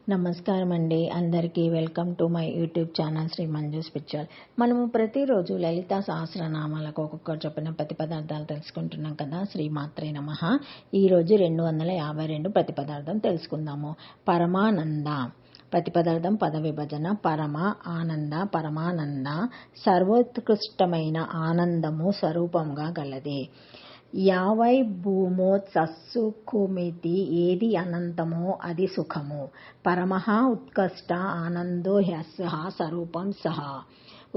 నమస్కారం అండి. అందరికీ welcome to my YouTube channel Shri Manju spiritual. మనము ప్రతిరోజు లలితా సహస్రనామాలకు ఒక్కొక్కరు చెప్పిన ప్రతిపదార్థాలు తెలుసుకుంటున్నాం కదా. శ్రీమాత్రే నమః. ఈరోజు 252 ప్రతిపదార్థం తెలుసుకుందాము. పరమానంద ప్రతిపదార్థం పద విభజన. పరమ ఆనంద, పరమానంద సర్వోత్కృష్టమైన ఆనందము స్వరూపంగా గలది. యావై భూమో సస్సుఖమితి, ఏది అనంతమో అది సుఖము. పరమః ఉత్కృష్ట ఆనందో హ్యస్సః స్వరూపం సహ.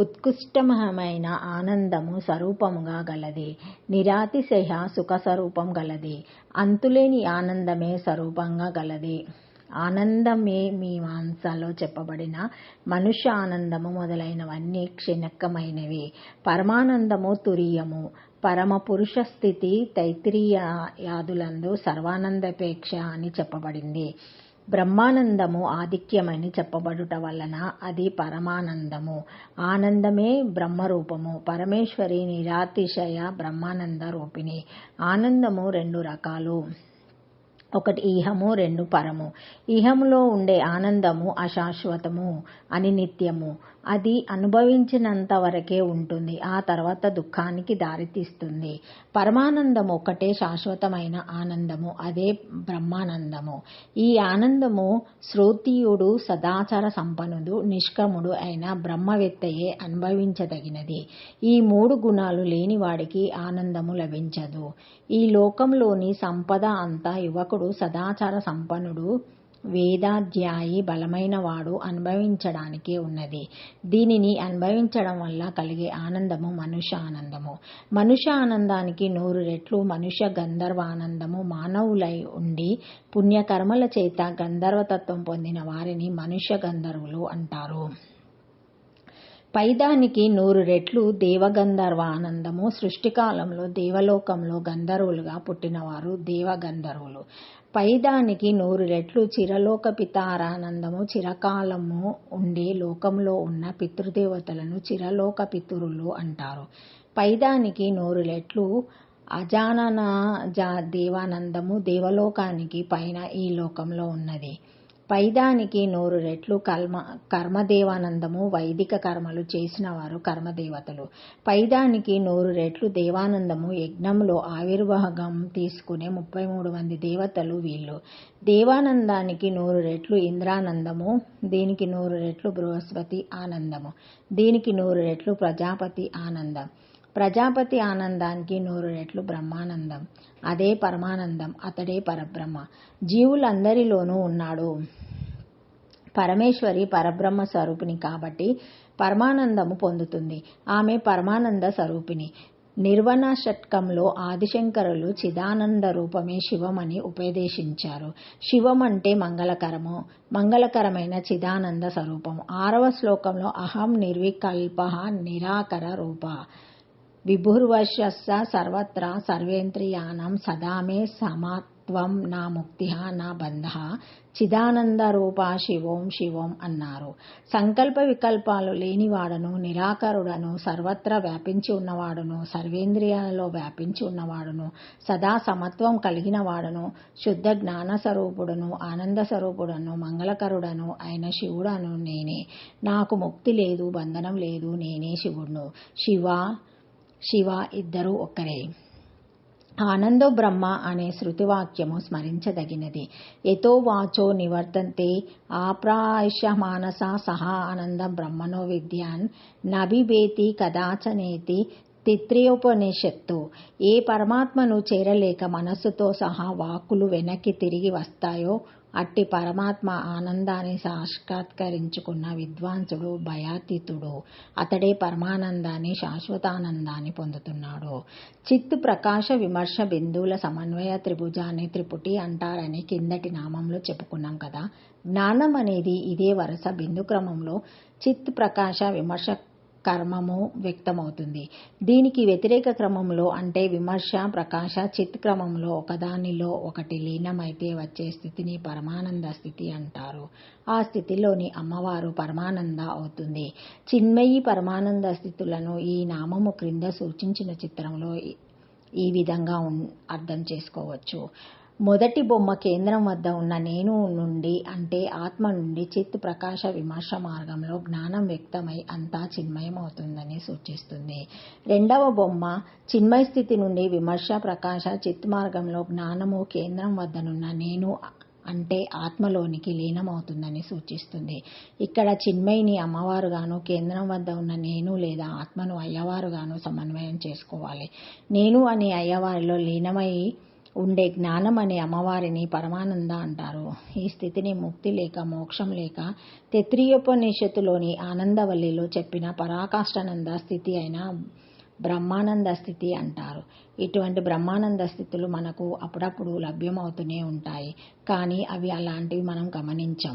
ఉత్కృష్టమైన ఆనందము స్వరూపముగా గలది. నిరాతిశయ సుఖ స్వరూపం గలది. అంతులేని ఆనందమే స్వరూపంగా గలది. ఆనందమే మీమాంసలో చెప్పబడిన మనుష్య ఆనందము మొదలైనవన్నీ క్షణికమైనవి. పరమానందము తురీయము. పరమ పురుష స్థితి తైత్తిరీయాదులందు సర్వానందపేక్ష అని చెప్పబడింది. బ్రహ్మానందము ఆధిక్యమని చెప్పబడుట వలన అది పరమానందము. ఆనందమే బ్రహ్మరూపము. పరమేశ్వరి నిరాతిశయ బ్రహ్మానంద రూపిణి. ఆనందము 2 రకాలు. 1 ఈహము, 2 పరము. ఈహములో ఉండే ఆనందము అశాశ్వతము, అనినిత్యము. అది అనుభవించినంత వరకే ఉంటుంది, ఆ తర్వాత దుఃఖానికి దారితీస్తుంది. పరమానందము ఒక్కటే శాశ్వతమైన ఆనందము, అదే బ్రహ్మానందము. ఈ ఆనందము శ్రోత్రియుడు, సదాచార సంపన్నుడు, నిష్కాముడు అయిన బ్రహ్మవేత్తయే అనుభవించదగినది. ఈ 3 గుణాలు లేనివాడికి ఆనందము లభించదు. ఈ లోకంలోని సంపద అంతా యువకుడు, సదాచార సంపన్నుడు, వేదాధ్యాయి, బలమైన వాడు అనుభవించడానికే ఉన్నది. దీనిని అనుభవించడం వల్ల కలిగే ఆనందము మనుష్య ఆనందము. మనుష్య ఆనందానికి 100 రెట్లు మనుష్య గంధర్వానందము. మానవులై ఉండి పుణ్యకర్మల చేత గంధర్వతత్వం పొందిన వారిని మనుష్య గంధర్వులు అంటారు. పైదానికి 100 రెట్లు దేవగంధర్వ ఆనందము. సృష్టికాలంలో దేవలోకంలో గంధర్వులుగా పుట్టినవారు దేవగంధర్వులు. పైదానికి 100 రెట్లు చిరలోకపితారానందము. చిరకాలము ఉండే లోకంలో ఉన్న పితృదేవతలను చిరలోక పితరులు అంటారు. పైదానికి 100 రెట్లు అజానన దేవానందము. దేవలోకానికి పైన ఈ లోకంలో ఉన్నది. పైదానికి 100 రెట్లు కర్మదేవానందము. వైదిక కర్మలు చేసిన వారు కర్మదేవతలు. పైదానికి 100 రెట్లు దేవానందము. యజ్ఞంలో ఆవిర్భాగం తీసుకునే 33 మంది దేవతలు వీళ్ళు. దేవానందానికి 100 రెట్లు ఇంద్రానందము. దీనికి 100 రెట్లు బృహస్పతి ఆనందము. దీనికి 100 రెట్లు ప్రజాపతి ఆనందం. ప్రజాపతి ఆనందానికి 100 రెట్లు బ్రహ్మానందం. అదే పరమానందం. అతడే పరబ్రహ్మ. జీవులందరిలోనూ ఉన్నాడు. పరమేశ్వరి పరబ్రహ్మ స్వరూపిణి కాబట్టి పరమానందము పొందుతుంది. ఆమె పరమానంద స్వరూపిణి. నిర్వణ షట్కంలో ఆదిశంకరులు చిదానంద రూపమే శివమని ఉపదేశించారు. శివం అంటే మంగళకరము, మంగళకరమైన చిదానంద స్వరూపము. 6వ శ్లోకంలో అహం నిర్వికల్పః నిరాకర రూప విభుర్వశస్స సర్వత్రా సర్వేంద్రియాణం సదామే సమత్వం నా ముక్తిః నా బంధః చిదానంద రూప శివోం శివోం అన్నారు. సంకల్ప వికల్పాలు లేనివాడను, నిరాకరుడను, సర్వత్రా వ్యాపించి ఉన్నవాడును, సర్వేంద్రియాలలో వ్యాపించి ఉన్నవాడును, సదా సమత్వం కలిగిన వాడును, శుద్ధ జ్ఞాన స్వరూపుడును, ఆనంద స్వరూపుడును, మంగళకరుడను అయిన శివుడను నేనే. నాకు ముక్తి లేదు, బంధనం లేదు, నేనే శివుడును. శివ ఇద్దరు ఒక్కరే. ఆనందో బ్రహ్మ అనే శృతివాక్యము స్మరించదగినది. యతో వాచో నివర్తంతే ఆప్రాయశ మానసా సహా ఆనందం బ్రహ్మణో విద్యాన్ నభిభేతి కదాచనేతి తిత్రియోపనిషత్తు. ఏ పరమాత్మను చేరలేక మనస్సుతో సహా వాక్కులు వెనక్కి తిరిగి వస్తాయో అట్టి పరమాత్మ ఆనందాన్ని సాక్షాత్కరించుకున్న విద్వాంసుడు, భయాతీతుడు. అతడే పరమానందాన్ని, శాశ్వతానందాన్ని పొందుతున్నాడు. చిత్ ప్రకాశ విమర్శ బిందువుల సమన్వయ త్రిభుజాన్ని త్రిపుటి అంటారని కిందటి నామంలో చెప్పుకున్నాం కదా. జ్ఞానం అనేది ఇదే వరుస బిందు క్రమంలో చిత్ ప్రకాశ విమర్శ కర్మము వ్యక్తమవుతుంది. దీనికి వ్యతిరేక క్రమంలో అంటే విమర్శ ప్రకాశ చిత్ క్రమంలో ఒకదానిలో ఒకటి లీనమైతే వచ్చే స్థితిని పరమానంద స్థితి అంటారు. ఆ స్థితిలోని అమ్మవారు పరమానంద అవుతుంది. చిన్మయి పరమానంద స్థితులను ఈ నామము క్రింద సూచించిన చిత్రంలో ఈ విధంగా అర్థం చేసుకోవచ్చు. మొదటి బొమ్మ కేంద్రం వద్ద ఉన్న నేను నుండి అంటే ఆత్మ నుండి చిత్ ప్రకాశ విమర్శ మార్గంలో జ్ఞానం వ్యక్తమై అంతా చిన్మయమవుతుందని సూచిస్తుంది. రెండవ బొమ్మ చిన్మయ స్థితి నుండి విమర్శ ప్రకాశ చిత్ మార్గంలో జ్ఞానము కేంద్రం వద్దనున్న నేను అంటే ఆత్మలోనికి లీనమవుతుందని సూచిస్తుంది. ఇక్కడ చిన్మయిని అమ్మవారుగాను, కేంద్రం వద్ద ఉన్న నేను లేదా ఆత్మను అయ్యవారుగాను సమన్వయం చేసుకోవాలి. నేను అనే అయ్యవారిలో లీనమై ఉండే జ్ఞానం అనే అమ్మవారిని పరమానంద అంటారు. ఈ స్థితిని ముక్తి లేక మోక్షం లేక తైత్రీయోపనిషత్తులోని ఆనందవల్లిలో చెప్పిన పరాకాష్ఠానంద స్థితి అయిన బ్రహ్మానంద స్థితి అంటారు. ఇటువంటి బ్రహ్మానంద స్థితులు మనకు అప్పుడప్పుడు లభ్యమవుతూనే ఉంటాయి. కానీ అవి అలాంటివి మనం గమనించం.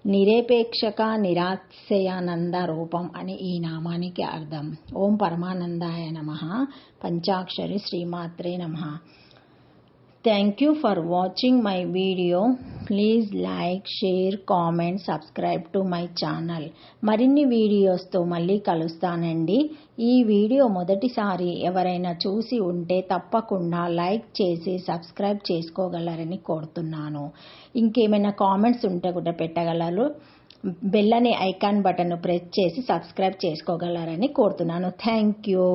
నిరపేక్షక నిరాశయానంద రూపం అని ఈ నామానికి అర్థం. ఓం పరమానందాయ నమః. పంచాక్షరి శ్రీమాత్రే నమః. Thank you for watching my video. Please like, share, comment, subscribe to my channel. మరిన్ని వీడియోస్తో మళ్ళీ కలుస్తానండి. ఈ వీడియో మొదటిసారి ఎవరైనా చూసి ఉంటే తప్పకుండా లైక్ చేసి సబ్స్క్రైబ్ చేసుకోగలరని కోరుతున్నాను. ఇంకేమైనా కామెంట్స్ ఉంటే కూడా పెట్టగలరు. బెల్ అనే ఐకాన్ బటన్ ప్రెస్ చేసి సబ్స్క్రైబ్ చేసుకోగలరని కోరుతున్నాను. Thank you.